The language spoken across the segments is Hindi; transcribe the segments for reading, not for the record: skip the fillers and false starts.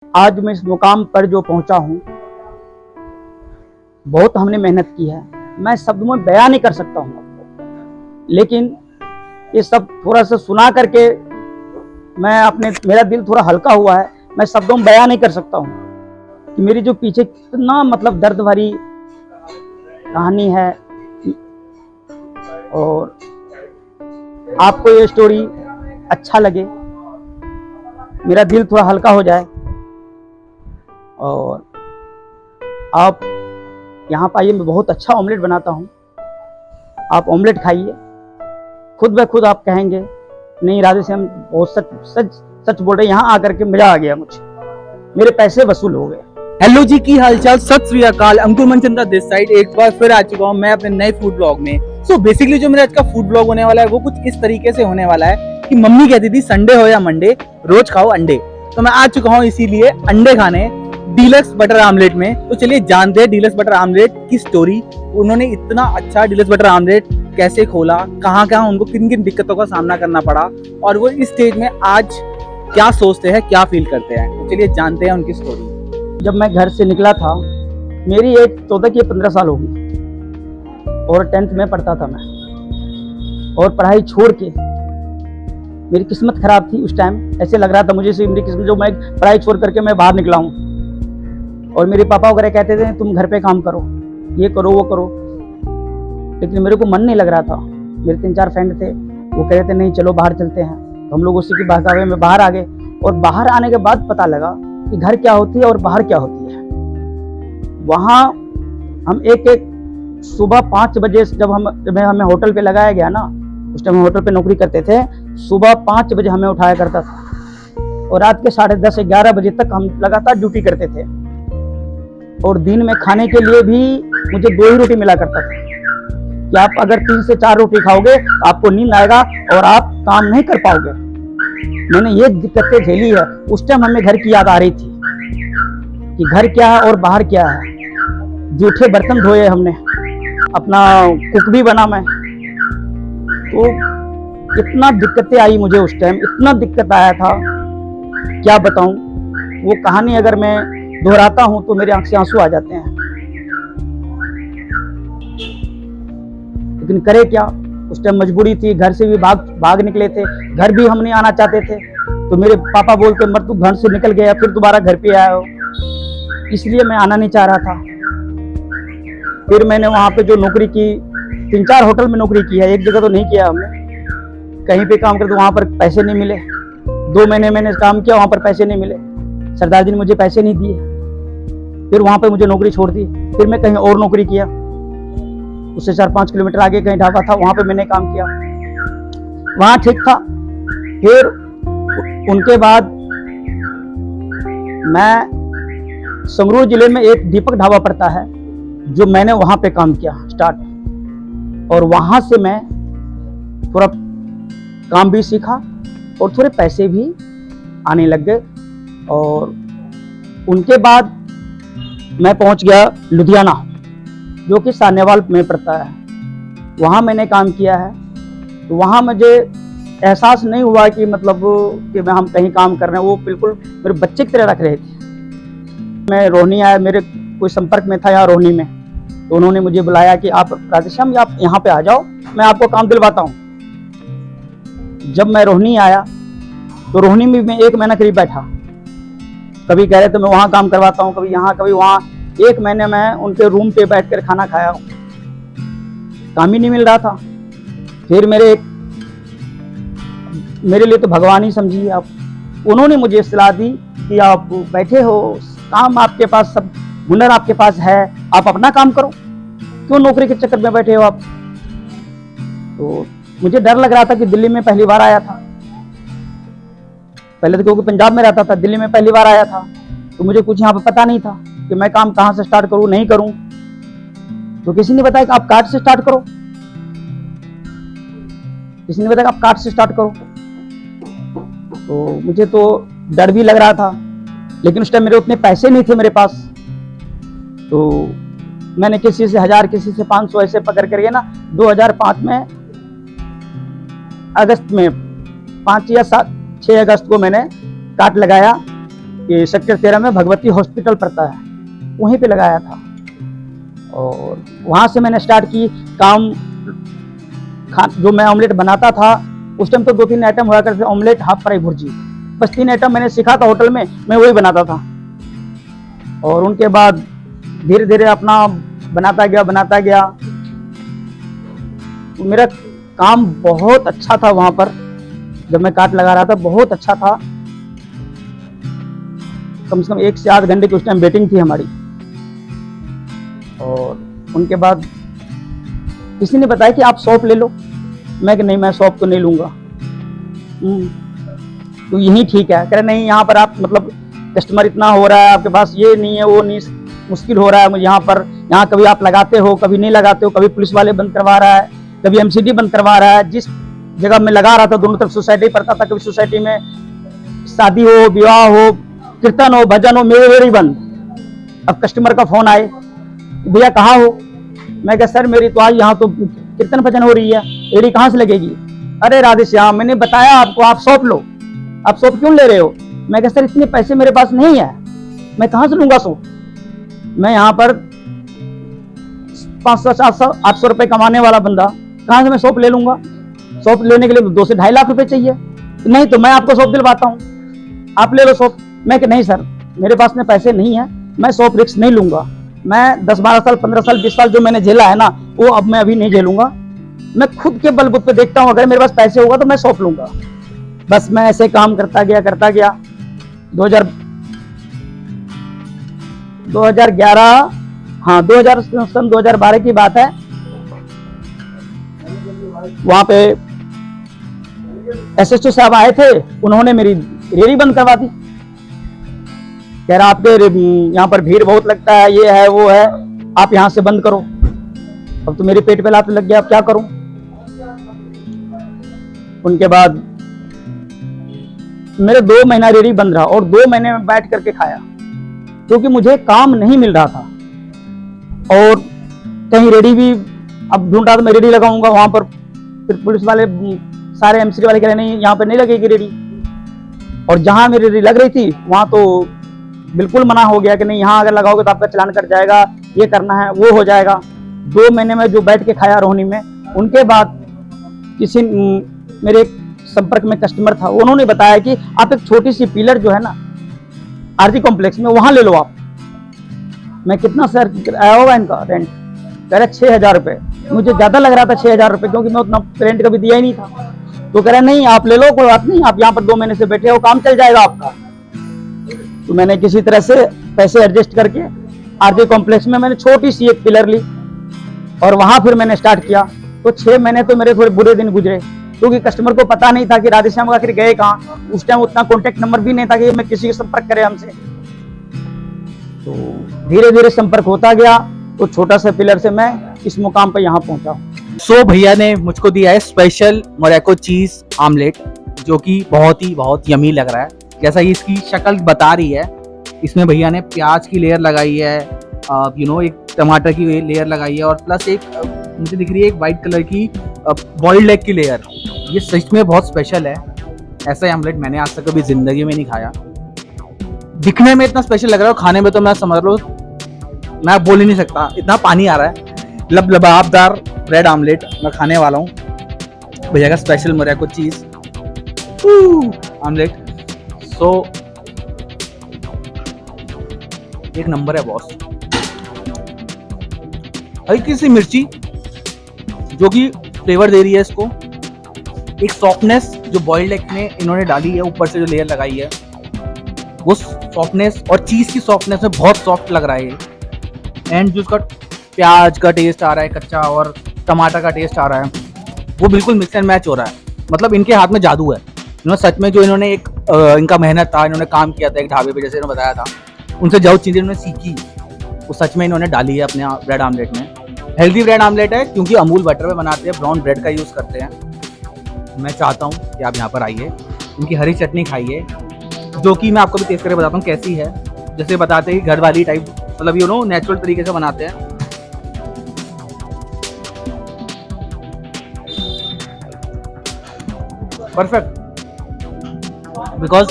आज मैं इस मुकाम पर जो पहुंचा हूं, बहुत हमने मेहनत की है। मैं शब्दों में बयां नहीं कर सकता हूं आपको, लेकिन ये सब थोड़ा सा सुना करके मेरा दिल थोड़ा हल्का हुआ है। मैं शब्दों में बयां नहीं कर सकता हूं कि मेरी जो पीछे कितना मतलब दर्द भरी कहानी है, और आपको ये स्टोरी अच्छा लगे, मेरा दिल थोड़ा हल्का हो जाए, और आप यहाँ पर आइए। मैं बहुत अच्छा ऑमलेट बनाता हूँ, आप ऑमलेट खाइए। खुद ब खुद आप कहेंगे नहीं, इरादे से हम बहुत सच बोल रहे हैं। यहाँ आकर के मजा आ गया मुझे, मेरे पैसे वसूल हो गए। हेलो जी, की हालचाल, सत श्री अकाल। अंकुर मनचंदा दिस साइड एक बार फिर आ चुका हूँ मैं अपने नए फूड ब्लॉग में। सो बेसिकली जो मेरा आज का फूड ब्लॉग होने वाला है वो कुछ इस तरीके से होने वाला है कि मम्मी कहती थी संडे हो या मंडे रोज खाओ अंडे, तो मैं आ चुका हूँ इसीलिए अंडे खाने डीलक्स बटर आमलेट में। तो चलिए जानते हैं डीलक्स बटर आमलेट की स्टोरी। उन्होंने इतना अच्छा डीलक्स बटर आमलेट कैसे खोला, कहाँ कहाँ उनको किन किन दिक्कतों का सामना करना पड़ा, और वो इस स्टेज में आज क्या सोचते हैं, क्या फील करते हैं। तो चलिए जानते हैं उनकी स्टोरी। जब मैं घर से निकला था, मेरी एज 14 की 15 साल होगी, और 10th में पढ़ता था मैं। और पढ़ाई छोड़ के मेरी किस्मत खराब थी उस टाइम। ऐसे लग रहा था मुझे से मेरी किस्मत, जो मैं पढ़ाई छोड़ करके मैं बाहर निकला हूँ। और मेरे पापा वगैरह कहते थे तुम घर पे काम करो, ये करो वो करो, लेकिन मेरे को मन नहीं लग रहा था। मेरे 3-4 फ्रेंड थे, वो कह रहे थे नहीं चलो बाहर चलते हैं, तो हम लोग उसी की बहकावे में बाहर आ गए। और बाहर आने के बाद पता लगा कि घर क्या होती है और बाहर क्या होती है। वहाँ हम एक सुबह 5 बजे जब हमें होटल पे लगाया गया ना, उस टाइम हम होटल पे नौकरी करते थे। सुबह 5 बजे हमें उठाया करता था, और रात के 10:30-11 बजे तक हम लगातार ड्यूटी करते थे। और दिन में खाने के लिए भी मुझे 2 ही रोटी मिला करता था कि आप अगर 3 से 4 रोटी खाओगे तो आपको नींद आएगा और आप काम नहीं कर पाओगे। मैंने ये दिक्कतें झेली है। उस टाइम हमें घर की याद आ रही थी कि घर क्या है और बाहर क्या है। जूठे बर्तन धोए हमने, अपना कुक भी बना मैं। तो इतना दिक्कतें आई मुझे उस टाइम, इतना दिक्कत आया था क्या बताऊं। वो कहानी अगर मैं दोहराता हूं तो मेरे आंख से आंसू आ जाते हैं। लेकिन करे क्या, उस टाइम मजबूरी थी। घर से भी भाग निकले थे, घर भी हम नहीं आना चाहते थे। तो मेरे पापा बोलते मर तू घर से निकल गया फिर दोबारा घर पे आया हो, इसलिए मैं आना नहीं चाह रहा था। फिर मैंने वहाँ पे जो नौकरी की, 3-4 होटल में नौकरी की है, एक जगह तो नहीं किया हमने। कहीं पे काम करते वहाँ पर पैसे नहीं मिले। 2 महीने मैंने काम किया, वहाँ पर पैसे नहीं मिले। सरदार जी ने मुझे पैसे नहीं दिए। फिर वहाँ पे मुझे नौकरी छोड़ दी। फिर मैं कहीं और नौकरी किया, उससे 4-5 किलोमीटर आगे कहीं ढाबा था, वहाँ पे मैंने काम किया, वहाँ ठीक था। फिर उनके बाद मैं संगरूर जिले में एक दीपक ढाबा पड़ता है, जो मैंने वहाँ पे काम किया स्टार्ट। और वहाँ से मैं थोड़ा काम भी सीखा और थोड़े पैसे भी आने लग गए। और उनके बाद मैं पहुँच गया लुधियाना, जो कि सानेवाल में पड़ता है। वहाँ मैंने काम किया है। तो वहाँ मुझे एहसास नहीं हुआ कि मतलब कि हम कहीं काम कर रहे हैं। वो बिल्कुल मेरे बच्चे की तरह रख रहे थे। मैं रोहिणी आया, मेरे कोई संपर्क में था यहाँ रोहिणी में, तो उन्होंने मुझे बुलाया कि आप राधेश्याम आप यहाँ पे आ जाओ, मैं आपको काम दिलवाता हूँ। जब मैं रोहिणी आया तो रोहिणी में मैं 1 महीना करीब बैठा। कभी कह रहे थे मैं वहाँ काम करवाता हूँ, कभी यहाँ कभी वहाँ। 1 महीने में उनके रूम पे बैठकर खाना खाया हूँ, काम ही नहीं मिल रहा था। फिर मेरे लिए तो भगवान ही समझिए आप। उन्होंने मुझे सलाह दी कि आप बैठे हो, काम आपके पास, सब हुनर आपके पास है, आप अपना काम करो, क्यों नौकरी के चक्कर में बैठे हो आप। तो मुझे डर लग रहा था कि दिल्ली में पहली बार आया था। पहले तो क्योंकि पंजाब में रहता था, दिल्ली में पहली बार आया था, तो मुझे कुछ यहाँ पे पता नहीं था कि मैं काम कहाँ से स्टार्ट करूँ, नहीं करूँ। तो किसी ने बताया कि आप कार्ड से स्टार्ट करो, किसी ने बताया कि आप कार्ड से स्टार्ट करो। तो मुझे तो डर भी लग रहा था, लेकिन उस टाइम मेरे उतने पैसे नहीं थे मेरे पास। तो मैंने किसी से 1000, किसी से 500 ऐसे पकड़ करके ना 2005 में अगस्त में 5 या 6 अगस्त को मैंने कार्ड लगाया ये सेक्टर 13 में भगवती हॉस्पिटल पड़ता है, वहीं पे लगाया था। और वहाँ से मैंने स्टार्ट की काम। जो मैं ऑमलेट बनाता था उस टाइम तो 2-3 आइटम हुआ करते थे, ऑमलेट, हाफ फ्राई, भुर्जी, बस 3 आइटम मैंने सीखा था होटल में, मैं वही बनाता था। और उनके बाद धीरे धीरे अपना बनाता गया। मेरा काम बहुत अच्छा था वहाँ पर, जब मैं काट लगा रहा था बहुत अच्छा था। कम से कम 1 से 8 घंटे की उस टाइम वेटिंग थी हमारी। और उनके बाद किसी ने बताया कि आप शॉप ले लो। मैं कि नहीं, मैं शॉप तो नहीं लूँगा, तो यही ठीक है। कह रहे नहीं, यहाँ पर आप मतलब कस्टमर इतना हो रहा है, आपके पास ये नहीं है, वो नहीं, मुश्किल हो रहा है मुझे यहाँ पर। यहाँ कभी आप लगाते हो, कभी नहीं लगाते हो, कभी पुलिस वाले बंद करवा रहा है, कभी एमसीडी बंद करवा रहा है। जिस जगह में लगा रहा था दोनों तरफ सोसाइटी पड़ता था, कभी सोसाइटी में शादी हो, विवाह हो, कीर्तन हो, भजन हो, मेरी बंद। अब कस्टमर का फोन आए, भैया कहाँ हो? मैं कहा सर मेरी तो आज यहाँ तो कीर्तन भजन हो रही है, रेडी कहाँ से लगेगी? अरे राधे श्याम, मैंने बताया आपको आप शॉप लो, आप शॉप क्यों ले रहे हो? मैं कहा सर इतने पैसे मेरे पास नहीं है, मैं कहाँ से लूंगा शॉप? मैं यहाँ पर 500, 700, 800 रुपए कमाने वाला बंदा, कहाँ से मैं शॉप ले लूंगा? शॉप लेने के लिए 2 से 2.5 लाख रुपए चाहिए। नहीं तो मैं आपको शॉप दिलवाता हूँ, आप ले लो शॉप। मैं कि नहीं सर, मेरे पास में पैसे नहीं है, मैं शॉप रिस्क नहीं लूंगा। मैं 10-12 साल, 15 साल, 20 साल जो मैंने झेला है ना, वो अब मैं अभी नहीं झेलूंगा। मैं खुद के बलबूते पे देखता हूँ, अगर मेरे पास पैसे होगा तो मैं शॉप लूंगा। बस मैं ऐसे काम करता गया। 2011, हाँ 2012 की बात है। वहां पे SHO साहब आए थे, उन्होंने मेरी रेहड़ी बंद करवा दी। कह रहा आपके यहाँ पर भीड़ बहुत लगता है, ये है वो है, आप यहाँ से बंद करो। अब तो मेरे पेट पे लात लग गया, अब क्या करूं? उनके बाद मेरे 2 महीना रेहड़ी बंद रहा और 2 महीने में बैठ करके खाया, क्योंकि मुझे काम नहीं मिल रहा था। और कहीं रेहड़ी भी अब ढूंढ रहा था, मैं रेहड़ी लगाऊंगा वहां पर, फिर पुलिस वाले सारे एमसीडी वाले कह रहे नहीं यहाँ पर नहीं लगेगी रेहड़ी। और जहां मेरी रेहड़ी लग रही थी वहां तो बिल्कुल मना हो गया कि नहीं, यहाँ अगर लगाओगे तो आपका चालान कट जाएगा, ये करना है, वो हो जाएगा। 2 महीने में जो बैठ के खाया रोहिणी में। उनके बाद किसी मेरे संपर्क में कस्टमर था, उन्होंने बताया कि आप एक छोटी सी पिलर जो है ना आरती कॉम्प्लेक्स में, वहां ले लो आप। मैं कितना सर आया होगा इनका रेंट? कह रहे 6,000 रुपए। मुझे ज्यादा लग रहा था 6,000 रुपए, क्योंकि मैं उतना रेंट कभी दिया ही नहीं था। तो कह रहे नहीं आप ले लो, कोई बात नहीं, आप यहाँ पर 2 महीने से बैठे हो, काम चल जाएगा आपका। तो मैंने किसी तरह से पैसे एडजस्ट करके आरती कॉम्प्लेक्स में मैंने छोटी सी एक पिलर ली और वहां फिर मैंने स्टार्ट किया। तो 6 महीने तो मेरे थोड़े बुरे दिन गुजरे, क्योंकि कस्टमर को पता नहीं था कि राधेश्याम आखिर गए कहाँ। उस टाइम उतना कॉन्टेक्ट नंबर भी नहीं था कि मैं किसी के संपर्क करे हमसे। तो धीरे धीरे संपर्क होता गया, तो छोटा सा पिलर से मैं इस मुकाम पर यहाँ पहुंचा। सो भैया ने मुझको दिया है स्पेशल मोरक्को चीज आमलेट, जो कि बहुत यमी लग रहा है। जैसा कि इसकी शक्ल बता रही है, इसमें भैया ने प्याज की लेयर लगाई है, एक टमाटर की लेयर लगाई है, और प्लस एक मुझे दिख रही है एक वाइट कलर की बॉइल्ड एग की लेयर। ये सच में बहुत स्पेशल है। ऐसा आमलेट मैंने आज तक कभी जिंदगी में नहीं खाया। दिखने में इतना स्पेशल लग रहा है, खाने में तो मैं समझ लो मैं बोल ही नहीं सकता, इतना पानी आ रहा है। लबाबदार ब्रेड आमलेट मैं खाने वाला हूँ, भैया का स्पेशल मोरक्को चीज आमलेट। सो एक नंबर है बॉस। हल्की सी मिर्ची जो कि फ्लेवर दे रही है इसको, एक सॉफ्टनेस जो बॉइल्ड एग में इन्होंने डाली है, ऊपर से जो लेयर लगाई है वो सॉफ्टनेस, और चीज की सॉफ्टनेस में बहुत सॉफ्ट लग रहा है ये। एंड जो उसका प्याज का टेस्ट आ रहा है कच्चा, और टमाटर का टेस्ट आ रहा है, वो बिल्कुल मिक्स एंड मैच हो रहा है। मतलब इनके हाथ में जादू है। इन्होंने सच में जो इन्होंने एक इनका मेहनत था, इन्होंने काम किया था एक ढाबे पे, जैसे इन्होंने बताया था, उनसे जो चीज़ें इन्होंने सीखी वो सच में इन्होंने डाली है अपने ब्रेड आमलेट में। हेल्दी ब्रेड आमलेट है, क्योंकि अमूल बटर में बनाते हैं, ब्राउन ब्रेड का यूज़ करते हैं। मैं चाहता हूँ कि आप यहाँ पर आइए, इनकी हरी चटनी खाइए, जो कि मैं आपको भी टेस्ट करके बताता हूँ कैसी है। जैसे बताते हैं घर वाली टाइप, मतलब नेचुरल तरीके से बनाते हैं। परफेक्ट, बिकॉज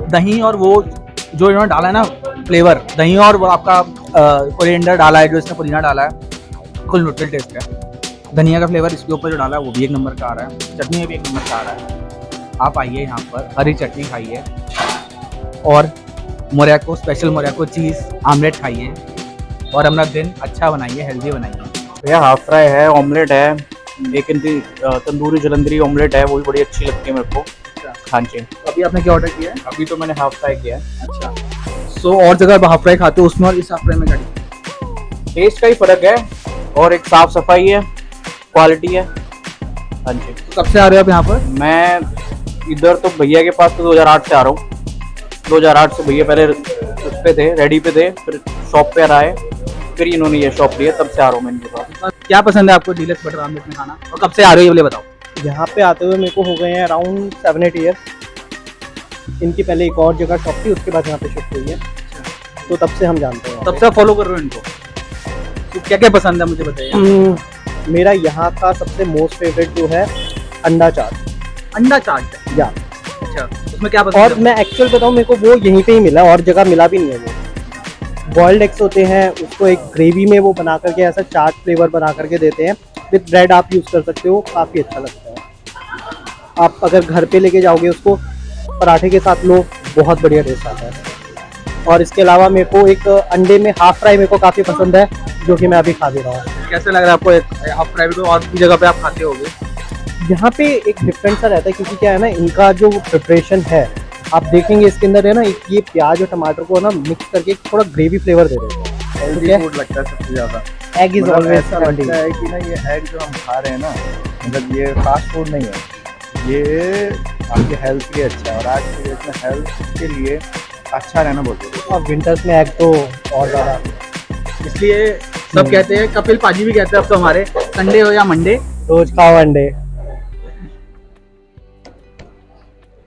दही और वो जो इन्होंने डाला है ना फ्लेवर, दही और वो आपका कोरिएंडर डाला है, जो इसने पुदीना डाला है, कुछ न्यूट्रल टेस्ट है। धनिया का फ्लेवर इसके ऊपर जो डाला है वो भी एक नंबर का आ रहा है, चटनी में भी एक नंबर का आ रहा है। आप आइए यहाँ पर, हरी चटनी खाइए और मोरक्को स्पेशल मोरक्को चीज़ आमलेट खाइए और अपना दिन अच्छा बनाइए, हेल्दी बनाइए। भैया हाफ फ्राई है, ऑमलेट है, एक इनकी तंदूरी जलंधरी ऑमलेट है, वो भी बड़ी अच्छी लगती है मेरे को। हाँ जी, अभी आपने क्या ऑर्डर किया है? अभी तो मैंने हाफ फ्राई किया है। अच्छा, सो और जगह आप हाफ फ्राई खाते हो उसमें और इस हाफ फ्राई में क्या टेस्ट का ही फर्क है और एक साफ सफाई है, क्वालिटी है। हाँ जी, कब से आ रहे हो आप यहाँ पर? मैं इधर तो भैया के पास तो 2008 से आ रहा हूँ। 2008 से भैया पहले उस पे थे, रेडी पे थे, फिर शॉप पे आए, फिर इन्होंने ये शॉप लिया, तब से आ रहा हूँ मैं इनके पास। क्या पसंद है आपको डीलक्स बटर आमलेट में खाना, और कब से आ रहे हो ये बोले बताओ? यहाँ पे आते हुए मेरे को हो गए हैं अराउंड 7-8 ईयर। इनकी पहले एक और जगह शॉप थी, उसके बाद यहाँ पे शिफ्ट हुई है, तो तब से हम जानते हैं। तब से फॉलो कर रहे हो इनको? तो क्या क्या पसंद है मुझे बताइए। मेरा यहाँ का सबसे मोस्ट फेवरेट जो है अंडा चाट। अंडा चाट? या अच्छा, उसमें क्या पसंद और है? मैं एक्चुअल बताऊँ, मेरे को वो यहीं पे ही मिला, और जगह मिला भी नहीं है। वो बॉइल्ड एग्स होते हैं, उसको एक ग्रेवी में वो बना करके ऐसा चाट फ्लेवर बना करके देते हैं, विद ब्रेड आप यूज़ कर सकते हो, काफ़ी अच्छा लगता है। आप अगर घर पे लेके जाओगे उसको पराठे के साथ लो, बहुत बढ़िया टेस्ट आता है। और इसके अलावा मेरे को एक अंडे में हाफ फ्राई मेरे को काफ़ी पसंद है, जो कि मैं अभी खा भी रहा हूँ। कैसे लग रहा है आपको? एक हाफ फ्राई भी और भी जगह पे आप खाते होगे? यहाँ पे एक डिफरेंट सा रहता है, क्योंकि क्या है ना, इनका जो प्रिपरेशन है, आप देखेंगे इसके अंदर है ना, एक ये प्याज और टमाटर को ना मिक्स करके एक थोड़ा ग्रेवी फ्लेवर दे देते हैं। हेल्दी फूड लगता है सबसे ज़्यादा। एग इज ऑलवेज ऐसा लगता है कि ना, ये एग जो हम खा रहे हैं ना, मतलब ये फास्ट फूड नहीं है, ये आपकी हेल्थ के लिए अच्छा है, और आज की डेट में हेल्थ के लिए अच्छा रहना बहुत जरूरी है। और विंटर्स में एग तो और ज़्यादा। इसलिए सब कहते हैं, कपिल पाजी भी कहते हैं अब तो हमारे, संडे हो या मंडे रोज खाओ अंडे।